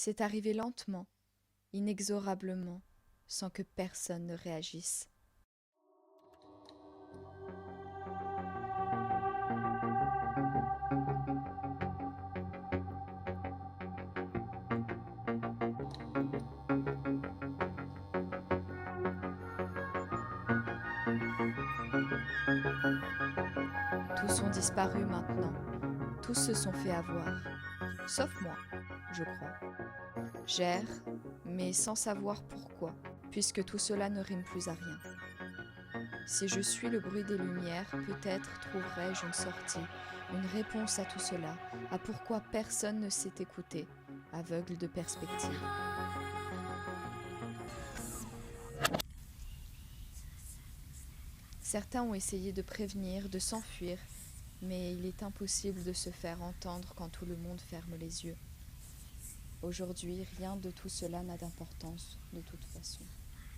C'est arrivé lentement, inexorablement, sans que personne ne réagisse. Tous ont disparu maintenant, tous se sont fait avoir, sauf moi, je crois. J'erre, mais sans savoir pourquoi, puisque tout cela ne rime plus à rien. Si je suis le bruit des lumières, peut-être trouverai-je une sortie, une réponse à tout cela, à pourquoi personne ne s'est écouté, aveugle de perspective. Certains ont essayé de prévenir, de s'enfuir, mais il est impossible de se faire entendre quand tout le monde ferme les yeux. Aujourd'hui, rien de tout cela n'a d'importance, de toute façon.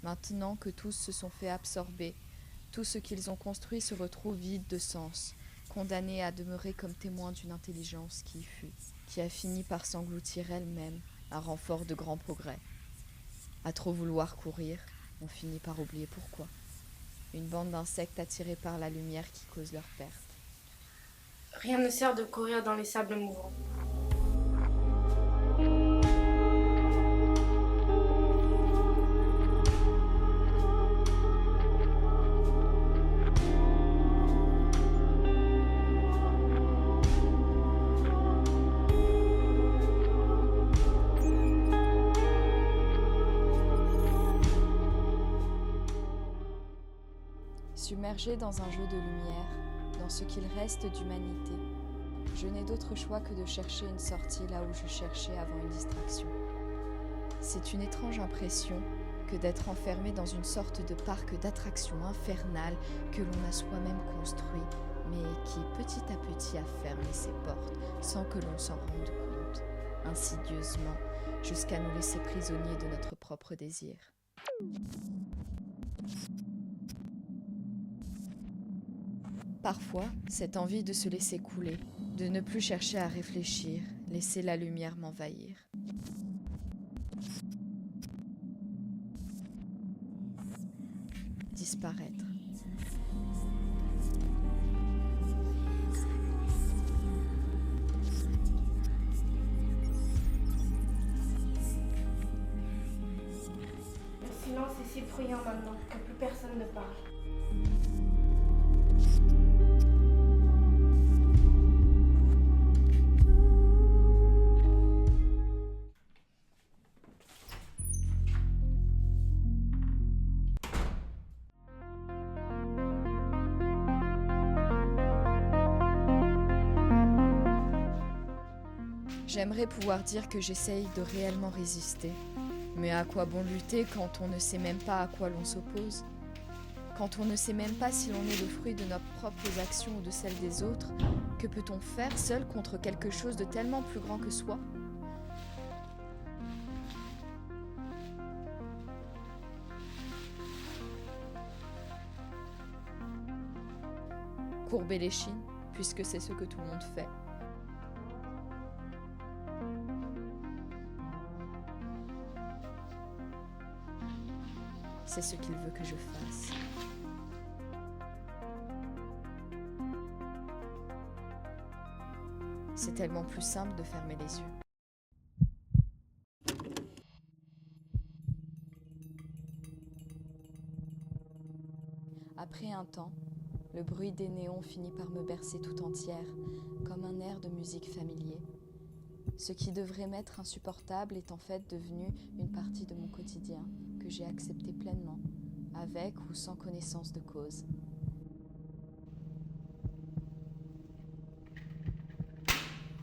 Maintenant que tous se sont fait absorber, tout ce qu'ils ont construit se retrouve vide de sens, condamné à demeurer comme témoin d'une intelligence qui fut, qui a fini par s'engloutir elle-même, à renfort de grands progrès. À trop vouloir courir, on finit par oublier pourquoi. Une bande d'insectes attirés par la lumière qui cause leur perte. Rien ne sert de courir dans les sables mouvants. Submergé dans un jeu de lumière, dans ce qu'il reste d'humanité, je n'ai d'autre choix que de chercher une sortie là où je cherchais avant une distraction. C'est une étrange impression que d'être enfermé dans une sorte de parc d'attractions infernales que l'on a soi-même construit, mais qui petit à petit a fermé ses portes sans que l'on s'en rende compte, insidieusement, jusqu'à nous laisser prisonniers de notre propre désir. Parfois, cette envie de se laisser couler, de ne plus chercher à réfléchir, laisser la lumière m'envahir. Disparaître. Le silence est si bruyant maintenant que plus personne ne parle. J'aimerais pouvoir dire que j'essaye de réellement résister. Mais à quoi bon lutter quand on ne sait même pas à quoi l'on s'oppose ? Quand on ne sait même pas si l'on est le fruit de nos propres actions ou de celles des autres, que peut-on faire seul contre quelque chose de tellement plus grand que soi ? Courber l'échine, puisque c'est ce que tout le monde fait. C'est ce qu'il veut que je fasse. C'est tellement plus simple de fermer les yeux. Après un temps, le bruit des néons finit par me bercer tout entière, comme un air de musique familier. Ce qui devrait m'être insupportable est en fait devenu une partie de mon quotidien que j'ai accepté pleinement, avec ou sans connaissance de cause.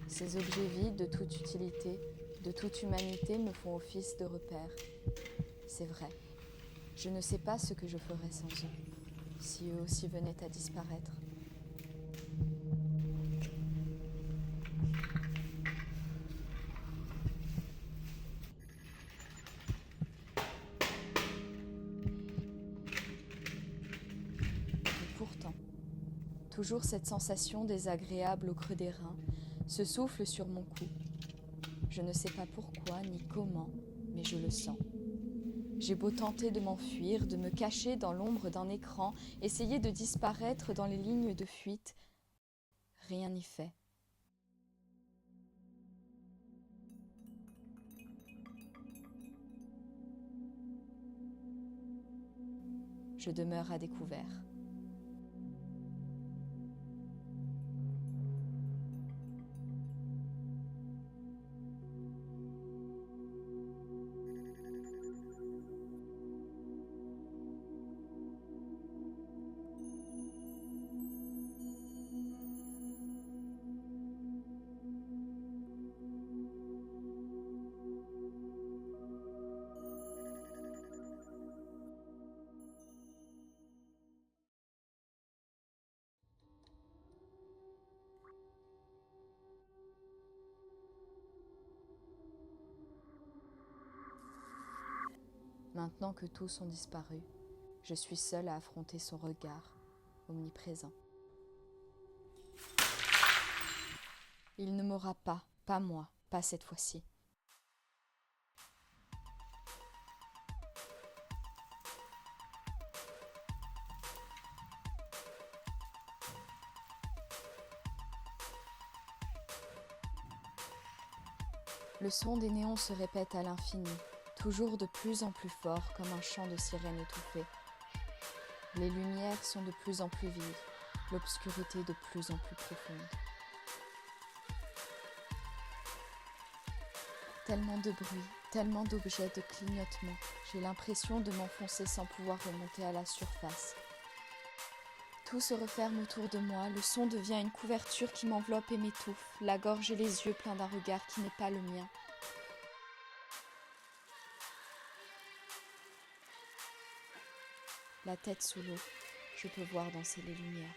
Ces objets vides de toute utilité, de toute humanité me font office de repère. C'est vrai, je ne sais pas ce que je ferais sans eux, si eux aussi venaient à disparaître. Et pourtant, toujours cette sensation désagréable au creux des reins se souffle sur mon cou. Je ne sais pas pourquoi ni comment, mais je le sens. J'ai beau tenter de m'enfuir, de me cacher dans l'ombre d'un écran, essayer de disparaître dans les lignes de fuite, rien n'y fait. Je demeure à découvert. Maintenant que tous ont disparu, je suis seule à affronter son regard, omniprésent. Il ne m'aura pas moi, pas cette fois-ci. Le son des néons se répète à l'infini, toujours de plus en plus fort comme un chant de sirène étouffé. Les lumières sont de plus en plus vives, l'obscurité de plus en plus profonde. Tellement de bruit, tellement d'objets, de clignotements, j'ai l'impression de m'enfoncer sans pouvoir remonter à la surface. Tout se referme autour de moi, le son devient une couverture qui m'enveloppe et m'étouffe, la gorge et les yeux pleins d'un regard qui n'est pas le mien. La tête sous l'eau, je peux voir danser les lumières.